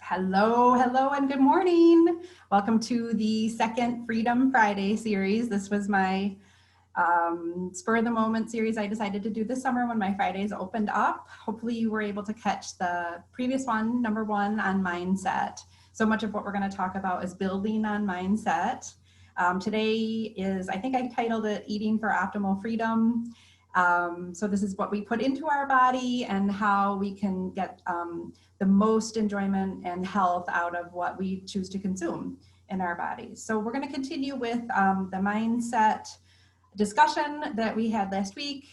Hello, hello, and good morning. Welcome to the second Freedom Friday series. This was my spur of the moment series I decided to do this summer when my Fridays opened up. Hopefully you were able to catch the previous one, number one, on mindset. So much of what we're going to talk about is building on mindset. Today is, I think I titled it Eating for Optimal Freedom. So this is what we put into our body and how we can get the most enjoyment and health out of what we choose to consume in our bodies. So we're going to continue with the mindset discussion that we had last week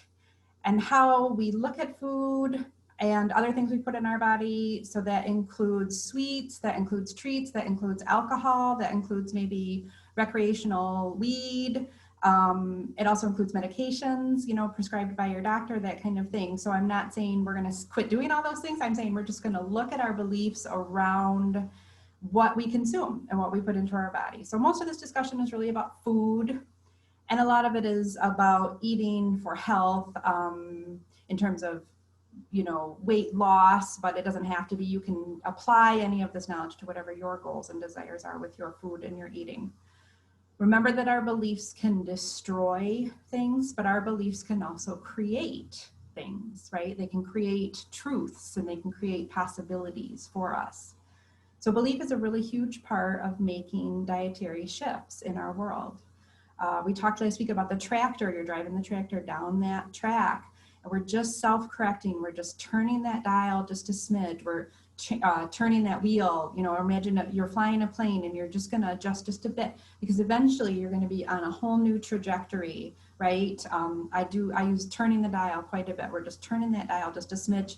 and how we look at food and other things we put in our body. So that includes sweets, that includes treats, that includes alcohol, that includes maybe recreational weed. It also includes medications, prescribed by your doctor, that kind of thing. So I'm not saying we're going to quit doing all those things. I'm saying we're just going to look at our beliefs around what we consume and what we put into our body. So most of this discussion is really about food, and a lot of it is about eating for health in terms of, weight loss, but it doesn't have to be. You can apply any of this knowledge to whatever your goals and desires are with your food and your eating. Remember that our beliefs can destroy things, but our beliefs can also create things, right? They can create truths and they can create possibilities for us. So belief is a really huge part of making dietary shifts in our world. We talked last week about the tractor. You're driving the tractor down that track, and we're just self-correcting. We're just turning that dial just a smidge. We're turning that wheel, or imagine that you're flying a plane and you're just going to adjust just a bit, because eventually you're going to be on a whole new trajectory, right? I use turning the dial quite a bit. We're just turning that dial just a smidge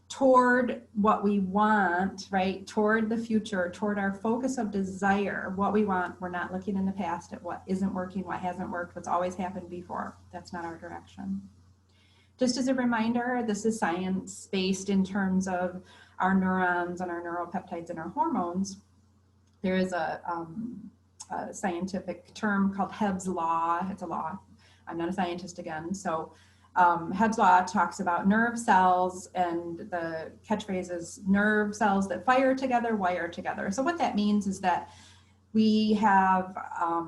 toward what we want, right? Toward the future, toward our focus of desire, what we want. We're not looking in the past at what isn't working, what hasn't worked, what's always happened before. That's not our direction. Just as a reminder, this is science-based in terms of our neurons and our neuropeptides and our hormones. There is a scientific term called Hebb's Law. It's a law. I'm not a scientist again. So Hebb's Law talks about nerve cells, and the catchphrase is nerve cells that fire together, wire together. So what that means is that we have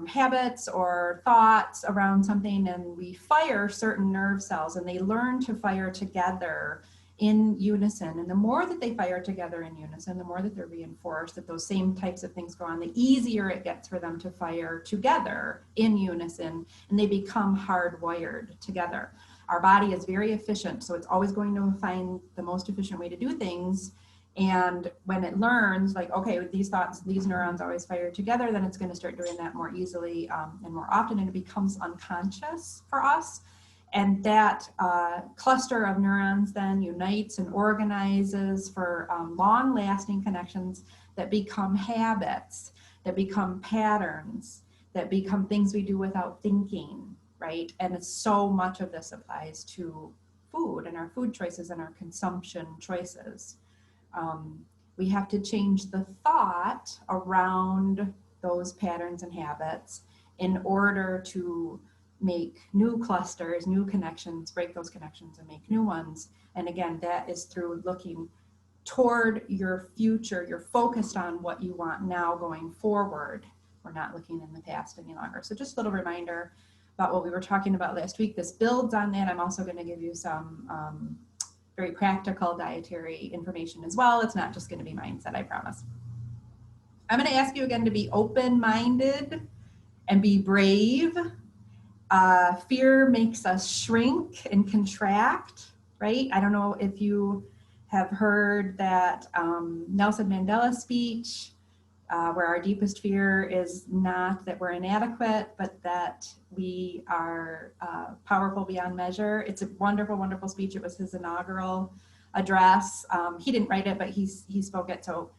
habits or thoughts around something, and we fire certain nerve cells, and they learn to fire together in unison. And the more that they fire together in unison, the more that they're reinforced, that those same types of things go on, the easier it gets for them to fire together in unison, and they become hardwired together. Our body is very efficient, so it's always going to find the most efficient way to do things. And when it learns, like, okay, with these thoughts, these neurons always fire together, then it's going to start doing that more easily and more often, and it becomes unconscious for us. And that cluster of neurons then unites and organizes for long-lasting connections that become habits, that become patterns, that become things we do without thinking, right? And it's so much of this applies to food and our food choices and our consumption choices. We have to change the thought around those patterns and habits in order to make new clusters, new connections, break those connections and make new ones. And again, that is through looking toward your future. You're focused on what you want now going forward. We're not looking in the past any longer. So just a little reminder about what we were talking about last week. This builds on that. I'm also going to give you some very practical dietary information as well. It's not just going to be mindset, I promise. I'm going to ask you again to be open-minded and be brave. Fear makes us shrink and contract, right? I don't know if you have heard that Nelson Mandela speech, where our deepest fear is not that we're inadequate, but that we are powerful beyond measure. It's a wonderful, wonderful speech. It was his inaugural address. He didn't write it, but he spoke it. So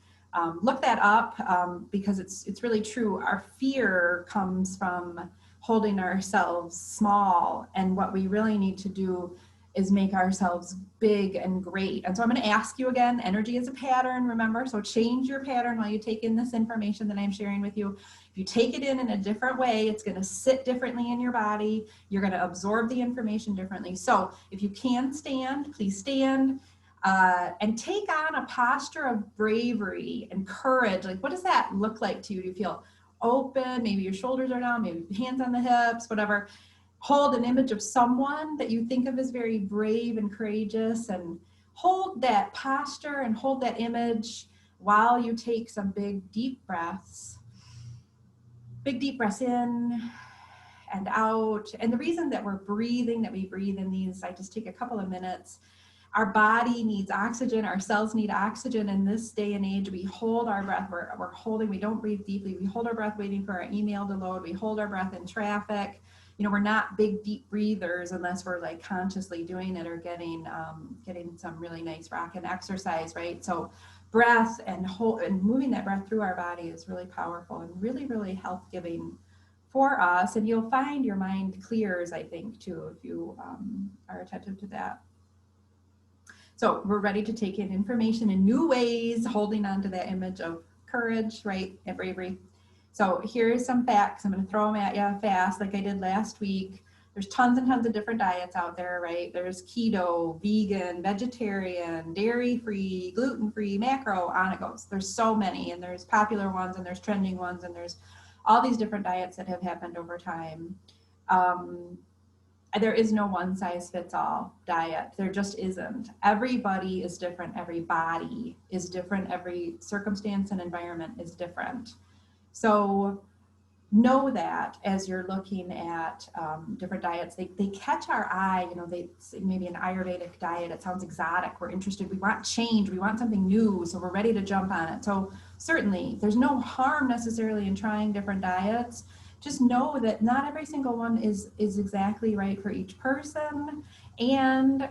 look that up because it's really true. Our fear comes from holding ourselves small, and what we really need to do is make ourselves big and great. And so I'm going to ask you again, energy is a pattern, remember? So change your pattern while you take in this information that I'm sharing with you. If you take it in a different way, it's going to sit differently in your body. You're going to absorb the information differently. So if you can stand, please stand. and take on a posture of bravery and courage. Like, what does that look like to you? Do you feel open? Maybe your shoulders are down, maybe hands on the hips, whatever. Hold an image of someone that you think of as very brave and courageous, and hold that posture and hold that image while you take some big deep breaths. Big deep breaths in and out. And the reason that we're breathing, that we breathe in these, I just take a couple of minutes. Our body needs oxygen. Our cells need oxygen. In this day and age, we hold our breath. We're holding, we don't breathe deeply. We hold our breath waiting for our email to load. We hold our breath in traffic. You know, we're not big, deep breathers unless we're like consciously doing it or getting some really nice rockin' exercise, right? So breath and moving that breath through our body is really powerful and really, really health giving for us. And you'll find your mind clears, I think, too, if you are attentive to that. So we're ready to take in information in new ways, holding on to that image of courage, right, and bravery. So here's some facts. I'm going to throw them at you fast, like I did last week. There's tons and tons of different diets out there, right? There's keto, vegan, vegetarian, dairy-free, gluten-free, macro, on it goes. There's so many, and there's popular ones, and there's trending ones, and there's all these different diets that have happened over time. There is no one size fits all diet. There just isn't. Everybody is different. Every body is different. Every circumstance and environment is different. So know that as you're looking at different diets, they catch our eye. You know, they maybe an Ayurvedic diet, it sounds exotic. We're interested. We want change. We want something new. So we're ready to jump on it. So certainly there's no harm necessarily in trying different diets. Just know that not every single one is exactly right for each person. And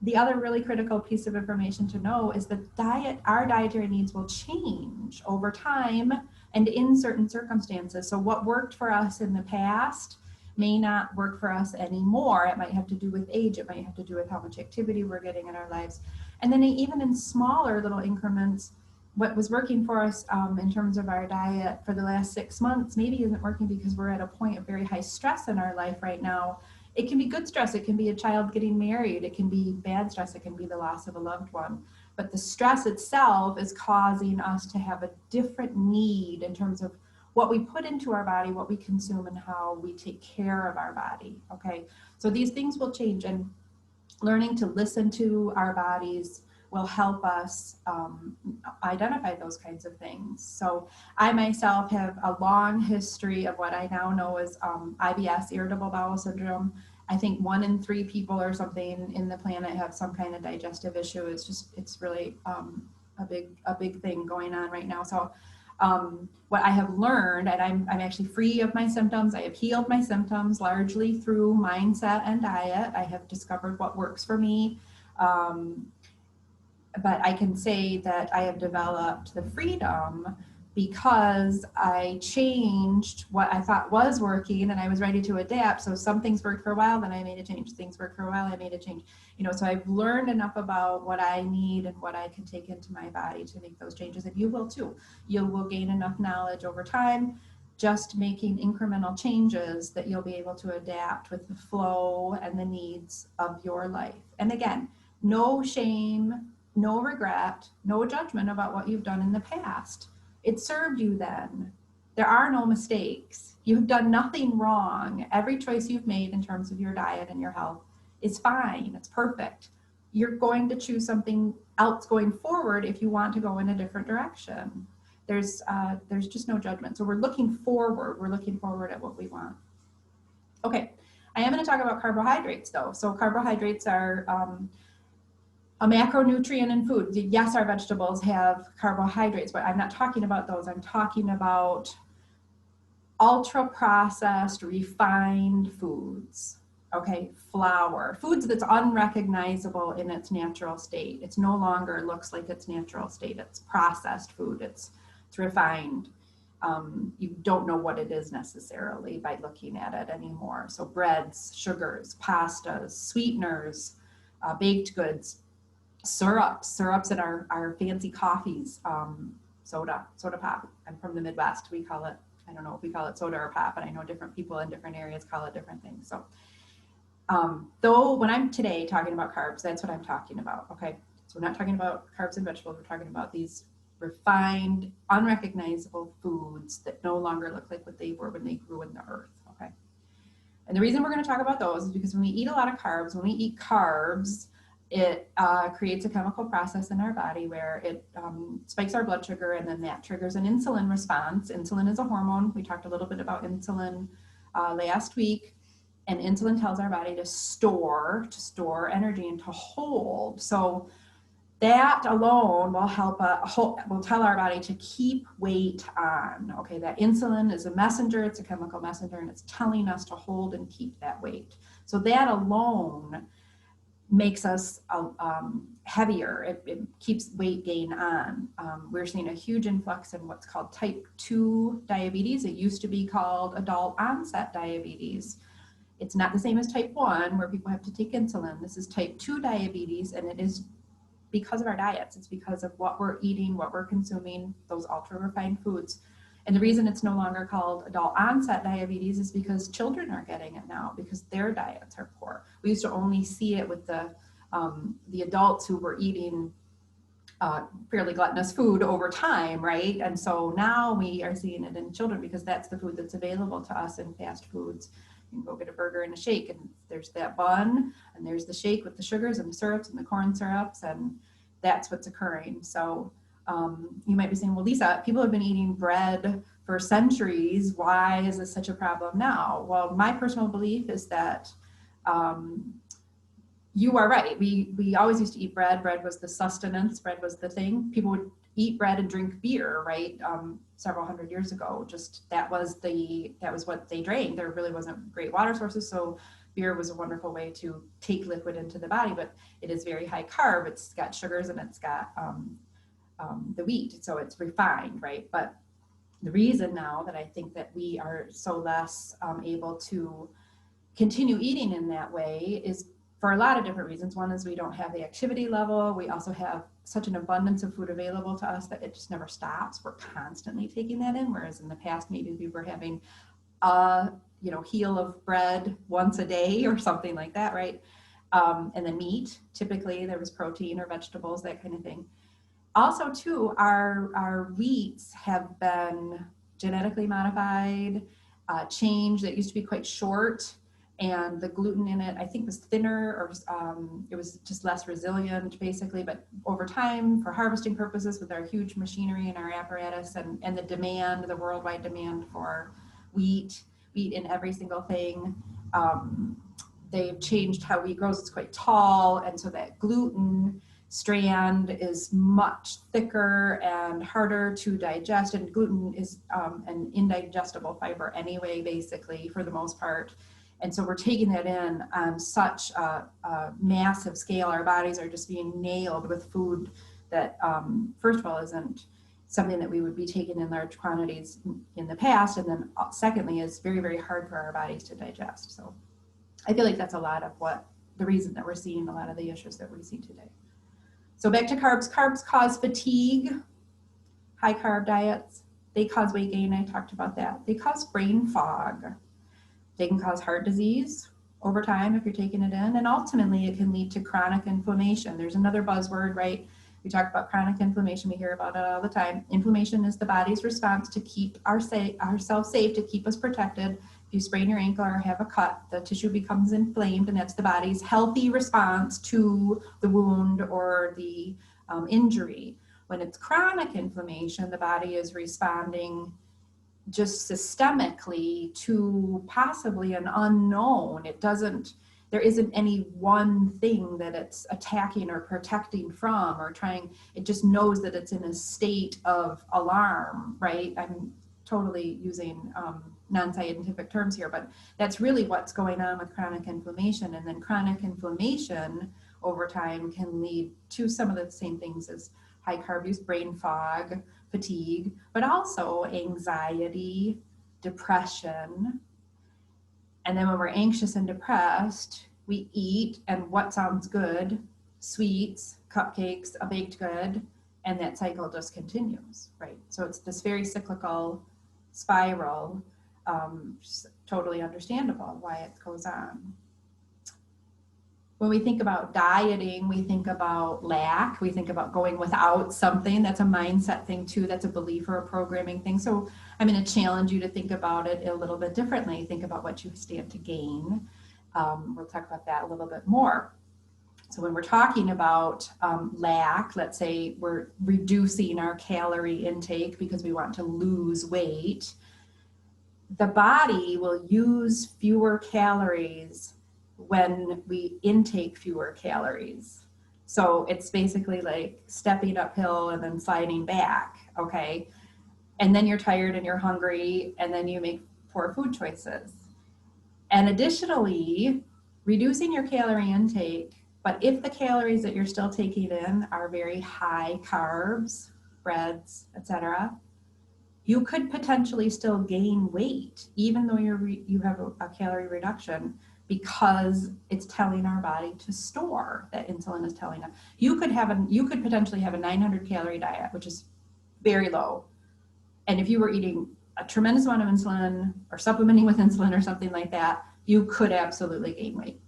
the other really critical piece of information to know is that our dietary needs will change over time and in certain circumstances. So what worked for us in the past may not work for us anymore. It might have to do with age. It might have to do with how much activity we're getting in our lives. And then even in smaller little increments, what was working for us in terms of our diet for the last 6 months maybe isn't working because we're at a point of very high stress in our life right now. It can be good stress. It can be a child getting married. It can be bad stress. It can be the loss of a loved one. But the stress itself is causing us to have a different need in terms of what we put into our body, what we consume, and how we take care of our body. Okay, so these things will change, and learning to listen to our bodies will help us identify those kinds of things. So I myself have a long history of what I now know as IBS, irritable bowel syndrome. I think 1 in 3 people or something in the planet have some kind of digestive issue. It's really a big thing going on right now. So what I have learned, and I'm actually free of my symptoms. I have healed my symptoms largely through mindset and diet. I have discovered what works for me. But I can say that I have developed the freedom because I changed what I thought was working, and I was ready to adapt. So some things worked for a while, then I made a change. Things worked for a while, I made a change. You know, so I've learned enough about what I need and what I can take into my body to make those changes, and you will too. You will gain enough knowledge over time, just making incremental changes, that you'll be able to adapt with the flow and the needs of your life. And again, no shame, no regret, no judgment about what you've done in the past. It served you then. There are no mistakes. You've done nothing wrong. Every choice you've made in terms of your diet and your health is fine. It's perfect. You're going to choose something else going forward if you want to go in a different direction. There's just no judgment. So we're looking forward. We're looking forward at what we want. Okay, I am going to talk about carbohydrates though. So carbohydrates are a macronutrient in food. Yes, our vegetables have carbohydrates, but I'm not talking about those. I'm talking about ultra processed, refined foods. Okay, flour, foods that's unrecognizable in its natural state. It's no longer looks like its natural state. It's processed food. It's refined. You don't know what it is necessarily by looking at it anymore. So breads, sugars, pastas, sweeteners, baked goods, syrups in our fancy coffees, soda pop. I'm from the Midwest. We call it, I don't know if we call it soda or pop, but I know different people in different areas call it different things. So though when I'm today talking about carbs, that's what I'm talking about. Okay. So we're not talking about carbs and vegetables. We're talking about these refined, unrecognizable foods that no longer look like what they were when they grew in the earth, okay? And the reason we're going to talk about those is because when we eat a lot of carbs, when we eat carbs, it creates a chemical process in our body where it spikes our blood sugar, and then that triggers an insulin response. Insulin is a hormone. We talked a little bit about insulin last week. And insulin tells our body to store energy and to hold. So that alone will help, will tell our body to keep weight on. Okay, that insulin is a messenger, it's a chemical messenger, and it's telling us to hold and keep that weight. So that alone makes us heavier. It keeps weight gain on. We're seeing a huge influx in what's called type 2 diabetes. It used to be called adult onset diabetes. It's not the same as type 1 where people have to take insulin. This is type 2 diabetes, and it is because of our diets. It's because of what we're eating, what we're consuming, those ultra refined foods. And the reason it's no longer called adult onset diabetes is because children are getting it now because their diets are poor. We used to only see it with the adults who were eating fairly gluttonous food over time, right? And so now we are seeing it in children because that's the food that's available to us in fast foods. You can go get a burger and a shake, and there's that bun, and there's the shake with the sugars and the syrups and the corn syrups, and that's what's occurring. So you might be saying, well, Lisa, people have been eating bread for centuries. Why is this such a problem now? Well, my personal belief is that you are right. We always used to eat bread. Bread was the sustenance. Bread was the thing. People would eat bread and drink beer, right? Several hundred years ago. Just that was what they drank. There really wasn't great water sources, so beer was a wonderful way to take liquid into the body. But it is very high carb. It's got sugars and it's got the wheat, so it's refined, right? But the reason now that I think that we are so less able to continue eating in that way is for a lot of different reasons. One is we don't have the activity level. We also have such an abundance of food available to us that it just never stops. We're constantly taking that in, whereas in the past maybe we were having a heel of bread once a day or something like that, right? And then meat, typically there was protein or vegetables, that kind of thing. Also too, our wheats have been genetically modified, changed. That used to be quite short, and the gluten in it, I think, was thinner, or it was just less resilient, basically. But over time, for harvesting purposes, with our huge machinery and our apparatus, and the demand, the worldwide demand for wheat in every single thing, they've changed how wheat grows. It's quite tall, and so that gluten strand is much thicker and harder to digest, and gluten is an indigestible fiber anyway, basically, for the most part. And so we're taking that in on such a massive scale. Our bodies are just being nailed with food that, first of all, isn't something that we would be taking in large quantities in the past, and then secondly, is very, very hard for our bodies to digest. So I feel like that's a lot of the reason that we're seeing a lot of the issues that we see today. So back to carbs. Carbs cause fatigue. High carb diets, they cause weight gain. I talked about that. They cause brain fog. They can cause heart disease over time if you're taking it in. And ultimately, it can lead to chronic inflammation. There's another buzzword, right? We talk about chronic inflammation. We hear about it all the time. Inflammation is the body's response to keep ourselves safe, to keep us protected. If you sprain your ankle or have a cut, the tissue becomes inflamed, and that's the body's healthy response to the wound or the injury. When it's chronic inflammation, the body is responding just systemically to possibly an unknown. There isn't any one thing that it's attacking or protecting from or trying. It just knows that it's in a state of alarm, right? I'm totally using non-scientific terms here, but that's really what's going on with chronic inflammation. And then chronic inflammation over time can lead to some of the same things as high carb use, brain fog, fatigue, but also anxiety, depression. And then when we're anxious and depressed, we eat, and what sounds good? Sweets, cupcakes, a baked good, and that cycle just continues, right? So it's this very cyclical spiral. Totally understandable why it goes on. When we think about dieting, we think about lack, we think about going without something. That's a mindset thing too. That's a belief or a programming thing. So I'm going to challenge you to think about it a little bit differently. Think about what you stand to gain. We'll talk about that a little bit more. So when we're talking about lack, let's say we're reducing our calorie intake because we want to lose weight, the body will use fewer calories when we intake fewer calories. So it's basically like stepping uphill and then sliding back, okay? And then you're tired and you're hungry, and then you make poor food choices. And additionally, reducing your calorie intake, but if the calories that you're still taking in are very high carbs, breads, etc., you could potentially still gain weight, even though you have a calorie reduction, because it's telling our body to store. That insulin is telling us. You could potentially have a 900 calorie diet, which is very low. And if you were eating a tremendous amount of insulin or supplementing with insulin or something like that, you could absolutely gain weight.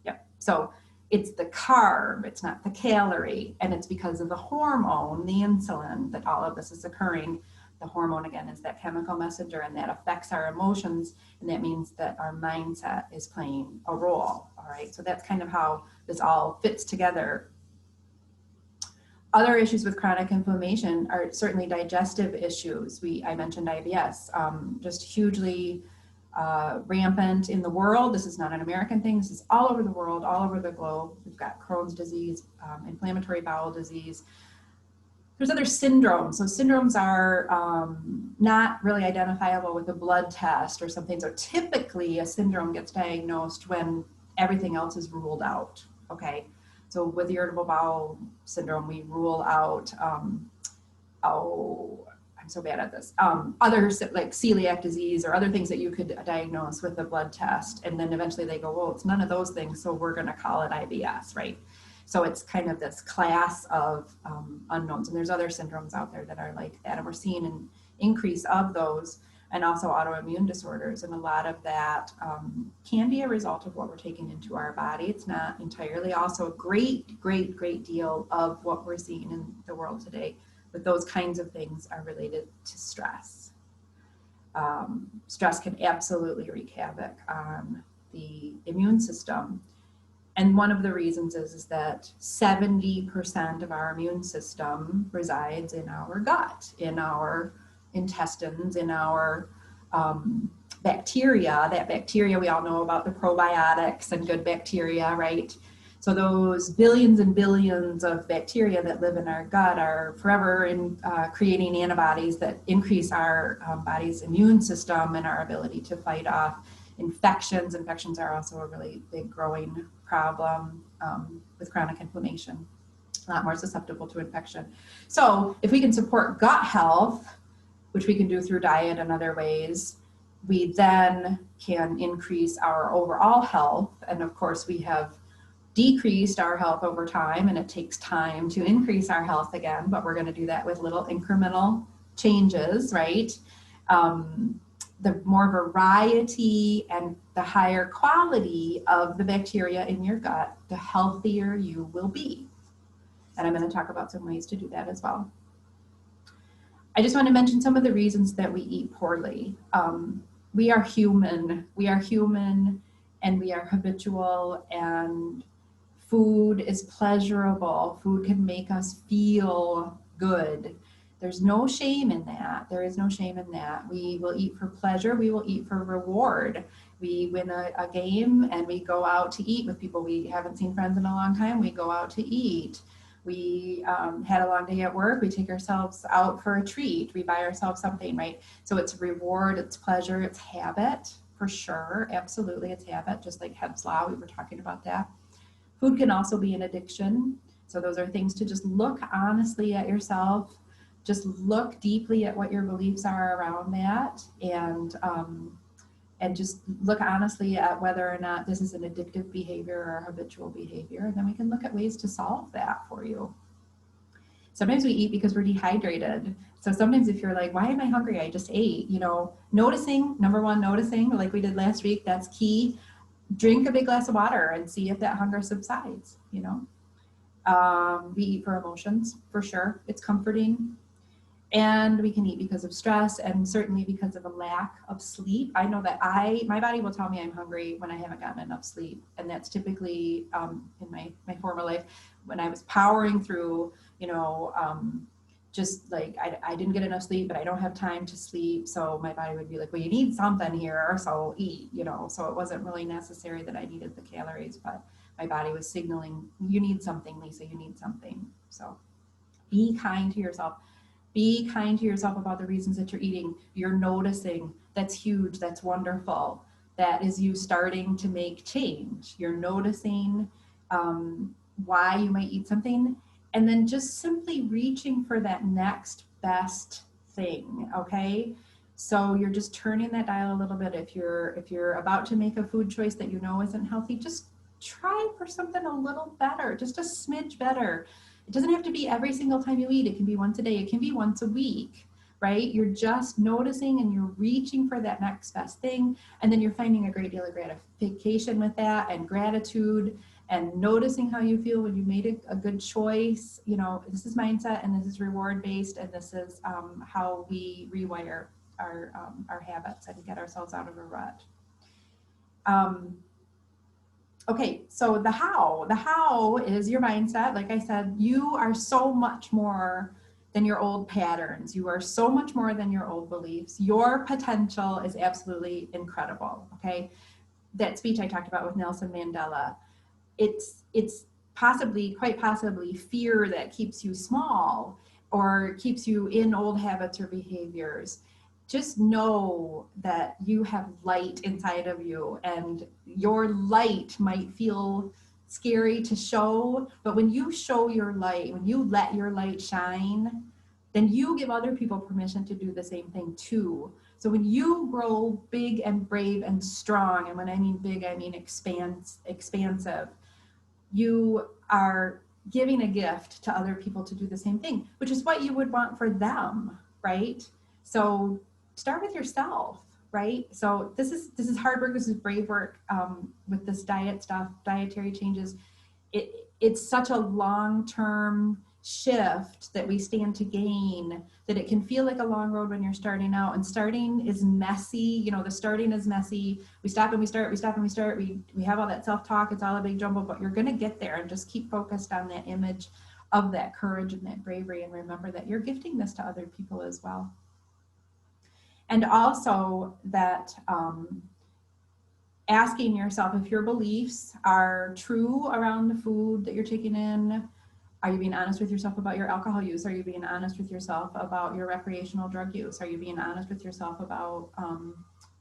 Yep. So it's the carb, it's not the calorie, and it's because of the hormone, the insulin, that all of this is occurring. The hormone, again, is that chemical messenger, and that affects our emotions, and that means that our mindset is playing a role. All right, so that's kind of how this all fits together. Other issues with chronic inflammation are certainly digestive issues. I mentioned IBS, just hugely rampant in the world. This is not an American thing. This is all over the world, all over the globe. We've got Crohn's disease, inflammatory bowel disease. There's other syndromes. So syndromes are not really identifiable with a blood test or something. So typically a syndrome gets diagnosed when everything else is ruled out, okay? So with irritable bowel syndrome, we rule out, I'm so bad at this, other like celiac disease or other things that you could diagnose with a blood test. And then eventually they go, well, it's none of those things, so we're gonna call it IBS, right? So it's kind of this class of unknowns. And there's other syndromes out there that are like that. And we're seeing an increase of those, and also autoimmune disorders. And a lot of that can be a result of what we're taking into our body. It's not entirely. Also a great deal of what we're seeing in the world today with those kinds of things are related to stress. Stress can absolutely wreak havoc on the immune system. And one of the reasons is that 70% of our immune system resides in our gut, in our intestines, in our bacteria. That bacteria, we all know about the probiotics and good bacteria, right? So those billions and billions of bacteria that live in our gut are forever in creating antibodies that increase our body's immune system and our ability to fight off infections. Infections are also a really big growing problem with chronic inflammation, a lot more susceptible to infection. So if we can support gut health, which we can do through diet and other ways, we then can increase our overall health. And of course, we have decreased our health over time, and it takes time to increase our health again, but we're going to do that with little incremental changes, right? The more variety and the higher quality of the bacteria in your gut, the healthier you will be. And I'm going to talk about some ways to do that as well. I just want to mention some of the reasons that we eat poorly. We are human, and we are habitual, and food is pleasurable. Food can make us feel good. There's no shame in that. There is no shame in that. We will eat for pleasure. We will eat for reward. We win a game and we go out to eat with people. We haven't seen friends in a long time. We go out to eat. We had a long day at work. We take ourselves out for a treat. We buy ourselves something, right? So it's reward, it's pleasure, it's habit for sure. Absolutely, it's habit, just like Hebb's Law. We were talking about that. Food can also be an addiction. So those are things to just look honestly at yourself. Just look deeply at what your beliefs are around that, and just look honestly at whether or not this is an addictive behavior or a habitual behavior. And then we can look at ways to solve that for you. Sometimes we eat because we're dehydrated. So sometimes if you're like, why am I hungry? I just ate, noticing, number one, noticing like we did last week, that's key. drink a big glass of water and see if that hunger subsides, you know. We eat for emotions, for sure. It's comforting. And we can eat because of stress and certainly because of a lack of sleep. I know that my body will tell me I'm hungry when I haven't gotten enough sleep. And that's typically in my former life when I was powering through, you know, just like I didn't get enough sleep, but I don't have time to sleep. So my body would be like, well, you need something here, so eat, you know. So it wasn't really necessary that I needed the calories, but my body was signaling, you need something, Lisa, you need something. So be kind to yourself. Be kind to yourself about the reasons that you're eating. You're noticing. That's huge. That's wonderful. That is you starting to make change. You're noticing why you might eat something, and then just simply reaching for that next best thing. Okay. So you're just turning that dial a little bit. If you're about to make a food choice that you know isn't healthy, just try for something a little better, just a smidge better. It doesn't have to be every single time you eat. It can be once a day. It can be once a week, right? You're just noticing and you're reaching for that next best thing. And then you're finding a great deal of gratification with that and gratitude and noticing how you feel when you made a good choice. You know, this is mindset and this is reward based, and this is how we rewire our habits and get ourselves out of a rut. Okay, so the how is your mindset. Like I said, you are so much more than your old patterns. You are so much more than your old beliefs. Your potential is absolutely incredible, okay? That speech I talked about with Nelson Mandela, it's quite possibly fear that keeps you small or keeps you in old habits or behaviors. Just know that you have light inside of you, and your light might feel scary to show, but when you show your light, when you let your light shine, then you give other people permission to do the same thing too. So when you grow big and brave and strong, and when I mean big, I mean expansive, you are giving a gift to other people to do the same thing, which is what you would want for them, right? So start with yourself, right? So this is hard work. This is brave work with this diet stuff, dietary changes. It's such a long-term shift that we stand to gain, that it can feel like a long road when you're starting out, and starting is messy. You know, the starting is messy. We stop and we start, we stop and we start. We have all that self-talk. It's all a big jumble, but you're going to get there, and just keep focused on that image of that courage and that bravery, and remember that you're gifting this to other people as well. And also that asking yourself if your beliefs are true around the food that you're taking in. Are you being honest with yourself about your alcohol use? Are you being honest with yourself about your recreational drug use? Are you being honest with yourself about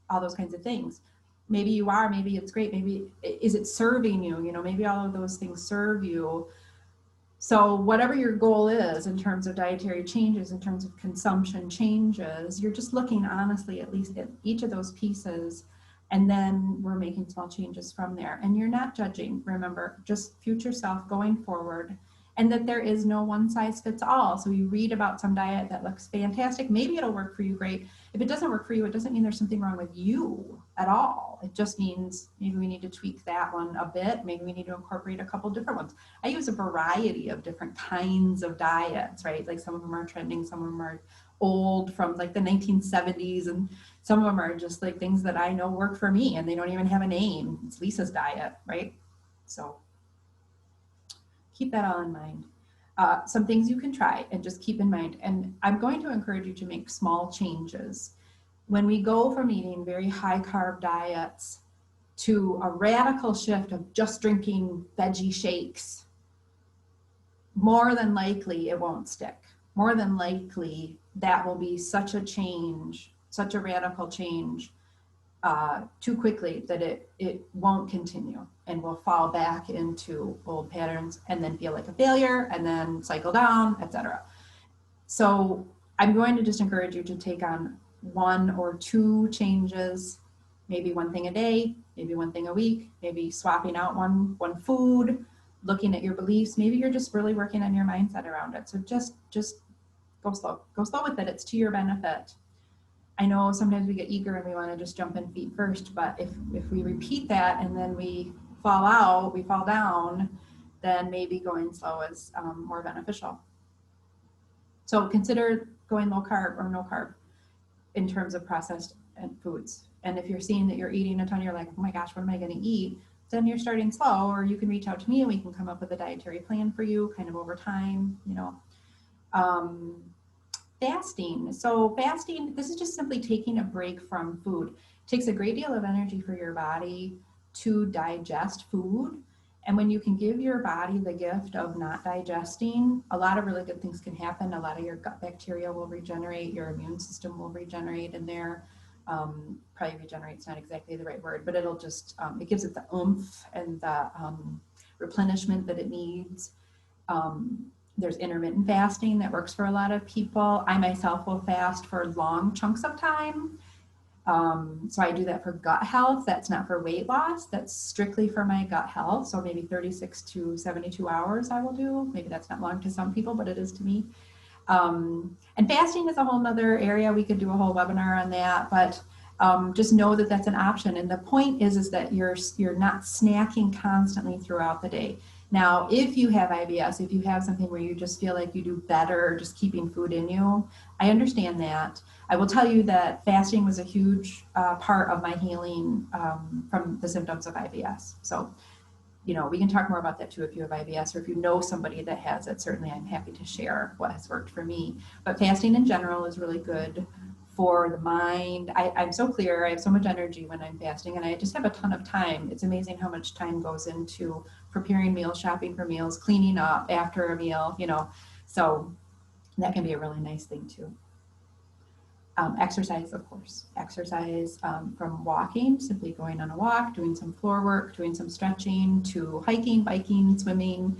all those kinds of things? Maybe you are, maybe it's great. Maybe, is it serving you? You know, maybe all of those things serve you. So whatever your goal is in terms of dietary changes, in terms of consumption changes, you're just looking honestly at least at each of those pieces, and then we're making small changes from there. And you're not judging, remember, just future self going forward, and that there is no one size fits all. So you read about some diet that looks fantastic, maybe it'll work for you, great. If it doesn't work for you, it doesn't mean there's something wrong with you at all. It just means maybe we need to tweak that one a bit. Maybe we need to incorporate a couple different ones. I use a variety of different kinds of diets, right? Like some of them are trending, some of them are old from like the 1970s, and some of them are just like things that I know work for me, and they don't even have a name. It's Lisa's diet, right? So keep that all in mind. Some things you can try and just keep in mind. And I'm going to encourage you to make small changes. When we go from eating very high carb diets to a radical shift of just drinking veggie shakes, more than likely it won't stick. More than likely that will be such a change, such a radical change too quickly that it won't continue, and will fall back into old patterns and then feel like a failure and then cycle down, etc. So I'm going to just encourage you to take on 1 or 2 changes, maybe one thing a day, maybe one thing a week, maybe swapping out one food, looking at your beliefs. Maybe you're just really working on your mindset around it. So just go slow with it. It's to your benefit. I know sometimes we get eager and we want to just jump in feet first, but if we repeat that and then we fall down, then maybe going slow is more beneficial. So consider going low carb or no carb in terms of processed foods. And if you're seeing that you're eating a ton, you're like, oh my gosh, what am I going to eat? Then you're starting slow, or you can reach out to me and we can come up with a dietary plan for you kind of over time, you know. Fasting. So fasting, this is just simply taking a break from food. It takes a great deal of energy for your body to digest food. And when you can give your body the gift of not digesting, a lot of really good things can happen. A lot of your gut bacteria will regenerate, your immune system will regenerate in there. Probably regenerate's not exactly the right word, but it'll just, it gives it the oomph and the replenishment that it needs. There's intermittent fasting that works for a lot of people. I myself will fast for long chunks of time. So I do that for gut health. That's not for weight loss. That's strictly for my gut health. So maybe 36 to 72 hours I will do. Maybe that's not long to some people, but it is to me. And fasting is a whole nother area. We could do a whole webinar on that, but just know that that's an option. And the point is that you're not snacking constantly throughout the day. Now, if you have IBS, if you have something where you just feel like you do better just keeping food in you, I understand that. I will tell you that fasting was a huge part of my healing from the symptoms of IBS. So, you know, we can talk more about that too if you have IBS or if you know somebody that has it. Certainly, I'm happy to share what has worked for me. But fasting in general is really good for the mind. I'm so clear. I have so much energy when I'm fasting, and I just have a ton of time. It's amazing how much time goes into preparing meals, shopping for meals, cleaning up after a meal, you know. So that can be a really nice thing too. Exercise, of course. Exercise from walking, simply going on a walk, doing some floor work, doing some stretching, to hiking, biking, swimming.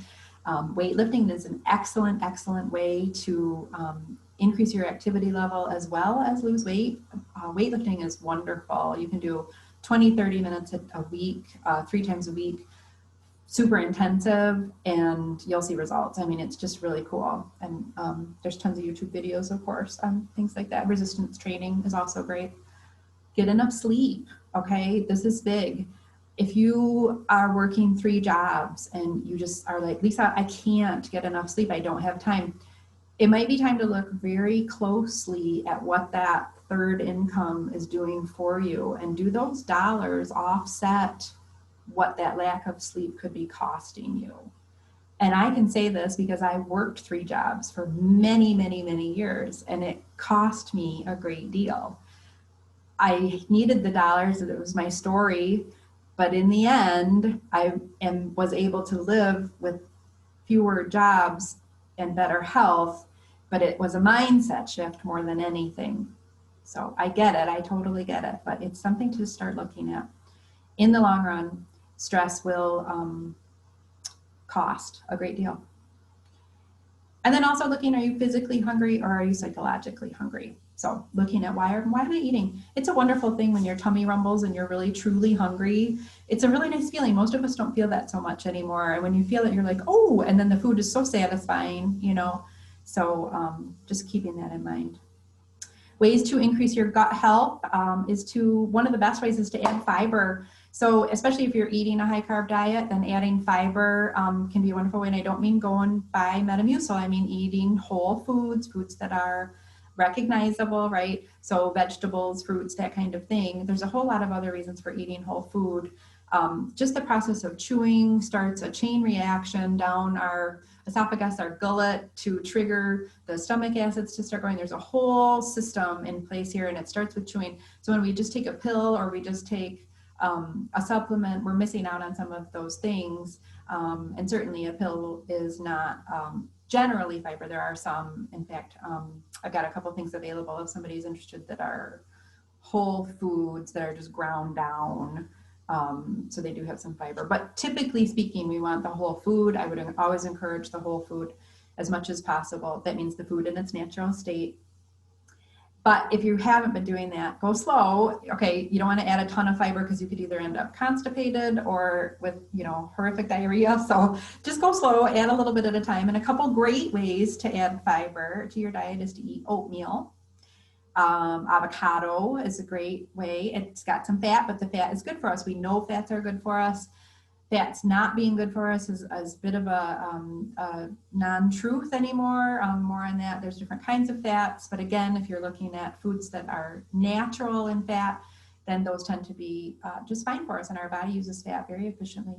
Weightlifting is an excellent, excellent way to increase your activity level as well as lose weight. Weightlifting is wonderful. You can do 20, 30 minutes a week, 3 times a week, super intensive, and you'll see results. I mean, it's just really cool. And there's tons of YouTube videos, of course, on things like that. Resistance training is also great. Get enough sleep, okay? This is big. If you are working 3 jobs and you just are like, Lisa, I can't get enough sleep, I don't have time, it might be time to look very closely at what that third income is doing for you, and do those dollars offset what that lack of sleep could be costing you. And I can say this because I worked 3 jobs for many, many, many years, and it cost me a great deal. I needed the dollars, it was my story, but in the end, I was able to live with fewer jobs and better health, but it was a mindset shift more than anything. So I get it, I totally get it, but it's something to start looking at. In the long run, stress will cost a great deal. And then also looking, are you physically hungry or are you psychologically hungry? So looking at why am I eating? It's a wonderful thing when your tummy rumbles and you're really truly hungry. It's a really nice feeling. Most of us don't feel that so much anymore. And when you feel it, you're like, oh, and then the food is so satisfying, you know. So just keeping that in mind. Ways to increase your gut health one of the best ways is to add fiber. So especially if you're eating a high carb diet, then adding fiber can be a wonderful way. And I don't mean going by Metamucil, I mean eating whole foods, foods that are recognizable, right? So vegetables, fruits, that kind of thing. There's a whole lot of other reasons for eating whole food. Just the process of chewing starts a chain reaction down our esophagus, our gullet, to trigger the stomach acids to start going. There's a whole system in place here, and it starts with chewing. So when we just take a pill or we just take a supplement, we're missing out on some of those things. And certainly a pill is not generally fiber. There are some, in fact, I've got a couple things available if somebody's interested that are whole foods that are just ground down. So they do have some fiber, but typically speaking, we want the whole food. I would always encourage the whole food as much as possible. That means the food in its natural state. But if you haven't been doing that, go slow. Okay, you don't want to add a ton of fiber because you could either end up constipated or with, horrific diarrhea. So just go slow, add a little bit at a time. And a couple great ways to add fiber to your diet is to eat oatmeal. Avocado is a great way. It's got some fat, but the fat is good for us. We know fats are good for us. Fats not being good for us is a bit of a non-truth anymore. More on that. There's different kinds of fats, but again, if you're looking at foods that are natural in fat, then those tend to be just fine for us, and our body uses fat very efficiently.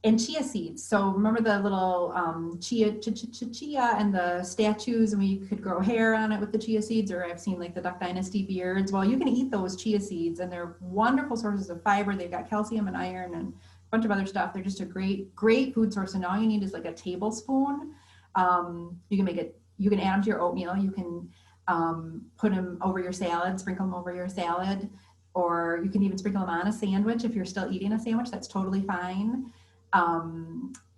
And chia seeds. So remember the little chia and the statues, and we could grow hair on it with the chia seeds, or I've seen like the Duck Dynasty beards. Well, you can eat those chia seeds, and they're wonderful sources of fiber. They've got calcium and iron and a bunch of other stuff. They're just a great food source, and all you need is like a tablespoon. You can make it, you can add them to your oatmeal. You can put them over your salad, sprinkle them over your salad, or you can even sprinkle them on a sandwich if you're still eating a sandwich. That's totally fine.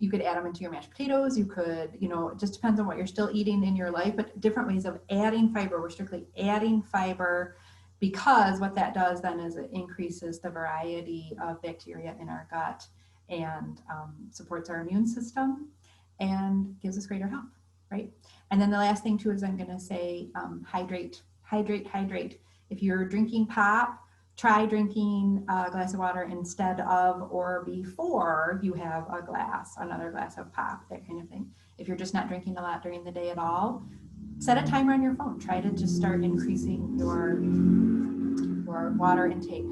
You could add them into your mashed potatoes. You could, it just depends on what you're still eating in your life, but different ways of adding fiber. We're strictly adding fiber because what that does then is it increases the variety of bacteria in our gut and supports our immune system and gives us greater health, right? And then the last thing too is I'm going to say hydrate. If you're drinking pop, try drinking a glass of water instead of or before you have another glass of pop, that kind of thing. If you're just not drinking a lot during the day at all, set a timer on your phone. Try to just start increasing your water intake,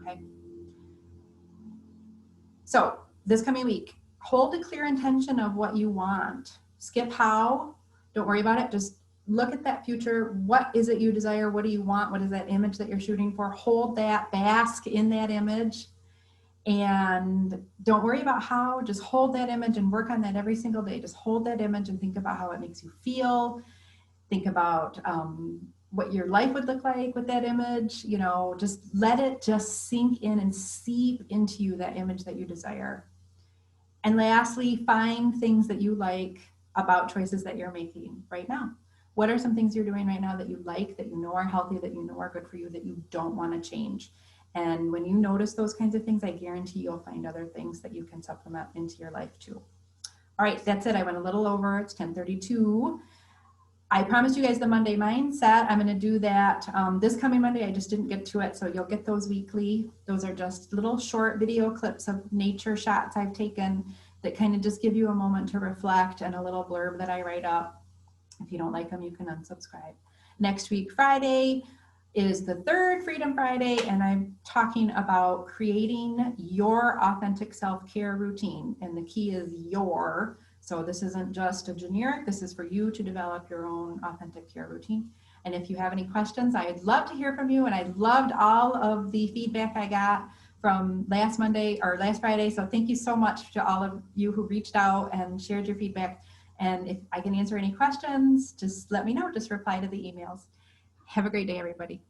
okay? So this coming week, hold a clear intention of what you want. Skip how, don't worry about it, just look at that future. What is it you desire? What do you want? What is that image that you're shooting for? Hold that, bask in that image, and don't worry about how, just hold that image and work on that every single day. Just hold that image and think about how it makes you feel. Think about what your life would look like with that image. Just let it just sink in and seep into you, that image that you desire. And lastly, find things that you like about choices that you're making right now. What are some things you're doing right now that you like, that you know are healthy, that you know are good for you, that you don't want to change? And when you notice those kinds of things, I guarantee you'll find other things that you can supplement into your life too. All right, that's it. I went a little over. It's 10:32. I promised you guys the Monday mindset. I'm going to do that this coming Monday. I just didn't get to it, so you'll get those weekly. Those are just little short video clips of nature shots I've taken that kind of just give you a moment to reflect, and a little blurb that I write up. If you don't like them, you can unsubscribe. Next week, Friday, is the third Freedom Friday, and I'm talking about creating your authentic self-care routine. And the key is your. So this isn't just a generic, this is for you to develop your own authentic care routine. And if you have any questions, I'd love to hear from you. And I loved all of the feedback I got from last Friday. So thank you so much to all of you who reached out and shared your feedback. And if I can answer any questions, just let me know. Just reply to the emails. Have a great day, everybody.